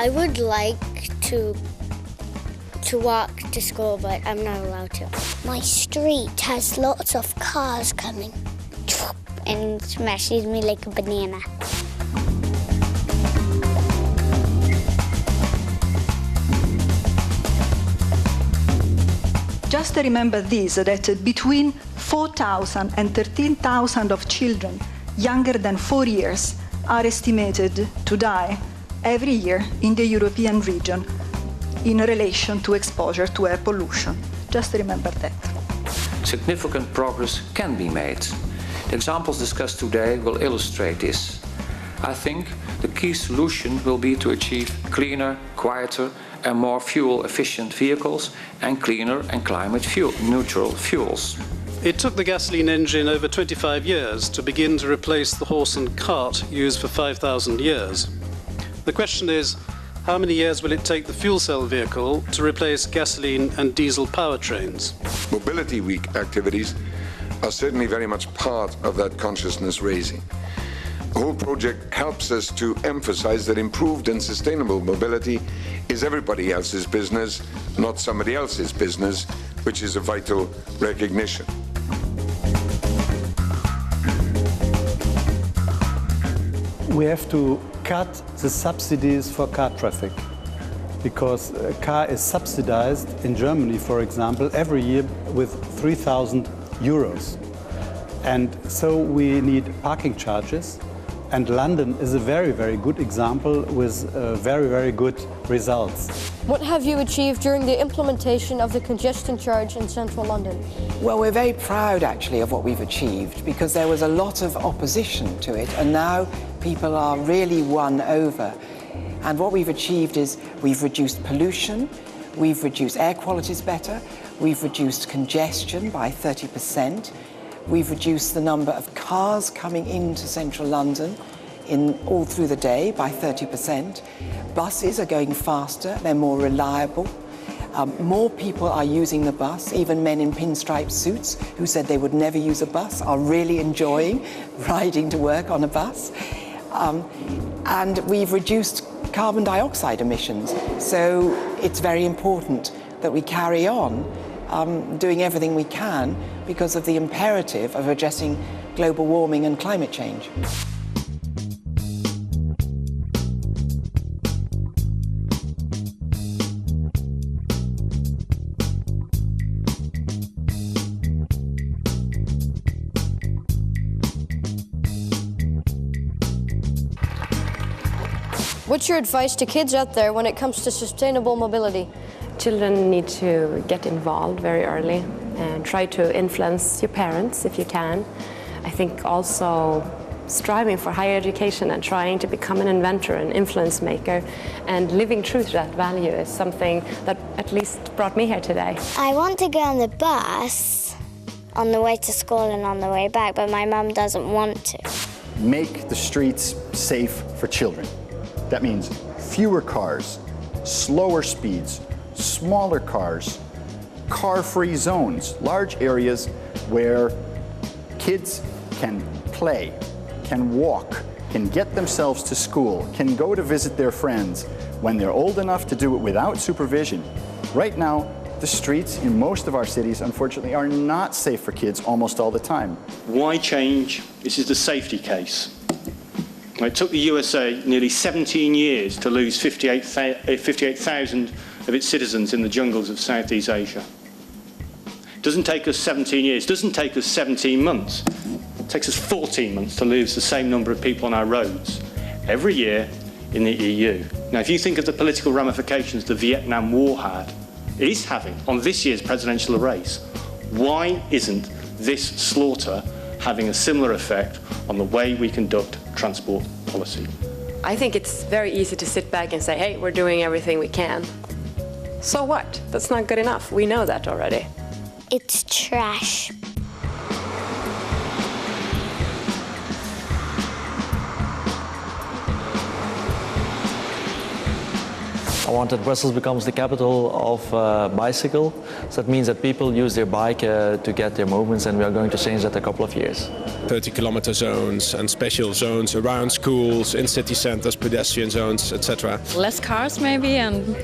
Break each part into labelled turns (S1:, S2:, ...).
S1: I would like to walk to school, but I'm not allowed to. My street has lots of cars coming and smashes me like a banana.
S2: Just remember this, that between 4,000 and 13,000 of children younger than 4 years are estimated to die every year in the European region in relation to exposure to air pollution. Just remember that.
S3: Significant progress can be made. The examples discussed today will illustrate this. I think the key solution will be to achieve cleaner, quieter and more fuel-efficient vehicles and cleaner and climate-neutral fuels.
S4: It took the gasoline engine over 25 years to begin to replace the horse and cart used for 5,000 years. The question is, how many years will it take the fuel cell vehicle to replace gasoline and diesel powertrains?
S5: Mobility Week activities are certainly very much part of that consciousness raising. The whole project helps us to emphasize that improved and sustainable mobility is everybody else's business, not somebody else's business, which is a vital recognition.
S6: We have to cut the subsidies for car traffic, because a car is subsidized in Germany, for example, every year with 3,000 euros. And so we need parking charges. And London is a very, very good example with very, very good results.
S7: What have you achieved during the implementation of the congestion charge in central London?
S8: Well, we're very proud actually of what we've achieved, because there was a lot of opposition to it, and now people are really won over. And what we've achieved is we've reduced pollution, we've reduced air qualities better, we've reduced congestion by 30%. We've reduced the number of cars coming into central London all through the day by 30%. Buses are going faster, they're more reliable. More people are using the bus. Even men in pinstripe suits who said they would never use a bus are really enjoying riding to work on a bus. And we've reduced carbon dioxide emissions. So it's very important that we carry on doing everything we can because of the imperative of addressing global warming and climate change.
S7: What's your advice to kids out there when it comes to sustainable mobility?
S9: Children need to get involved very early and try to influence your parents if you can. I think also striving for higher education and trying to become an inventor, an influence maker, and living true to that value is something that at least brought me here today.
S1: I want to go on the bus on the way to school and on the way back, but my mum doesn't want to.
S10: Make the streets safe for children. That means fewer cars, slower speeds, smaller cars, car-free zones, large areas where kids can play, can walk, can get themselves to school, can go to visit their friends when they're old enough to do it without supervision. Right now, the streets in most of our cities, unfortunately, are not safe for kids almost all the time.
S11: Why change? This is the safety case. It took the USA nearly 17 years to lose 58,000 of its citizens in the jungles of Southeast Asia. It doesn't take us 17 years, it doesn't take us 17 months. It takes us 14 months to lose the same number of people on our roads every year in the EU. Now, if you think of the political ramifications the Vietnam War is having on this year's presidential race, why isn't this slaughter having a similar effect on the way we conduct transport policy?
S9: I think it's very easy to sit back and say, hey, we're doing everything we can. So what? That's not good enough. We know that already.
S1: It's trash.
S12: I want that Brussels becomes the capital of bicycle. So that means that people use their bike to get their movements, and we are going to change that in a couple of years.
S13: 30-kilometer zones and special zones around schools, in city centers, pedestrian zones, etc.
S14: Less cars maybe and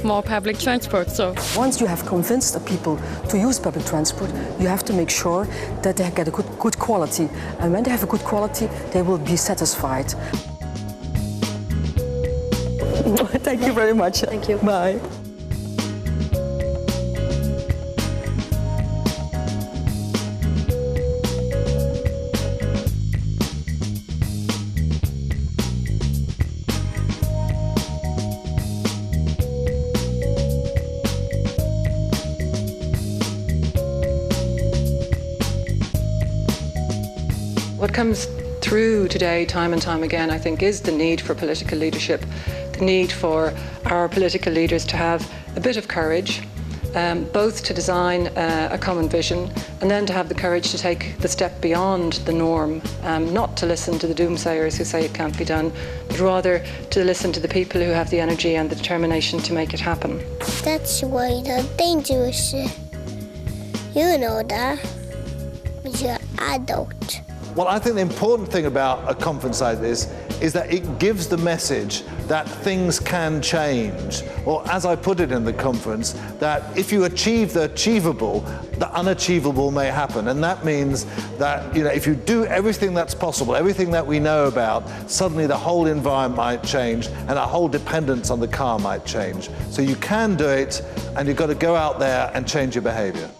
S14: more public transport. So
S15: once you have convinced the people to use public transport, you have to make sure that they get a good quality. And when they have a good quality, they will be satisfied. Thank you very much.
S14: Thank you.
S15: Bye.
S16: What comes through today, time and time again, I think, is the need for political leadership, the need for our political leaders to have a bit of courage, both to design a common vision and then to have the courage to take the step beyond the norm, not to listen to the doomsayers who say it can't be done, but rather to listen to the people who have the energy and the determination to make it happen.
S1: That's why they're dangerous. You know that, but you're an adult.
S17: Well, I think the important thing about a conference like this is that it gives the message that things can change. Or as I put it in the conference, that if you achieve the achievable, the unachievable may happen. And that means that, you know, if you do everything that's possible, everything that we know about, suddenly the whole environment might change and our whole dependence on the car might change. So you can do it, and you've got to go out there and change your behavior.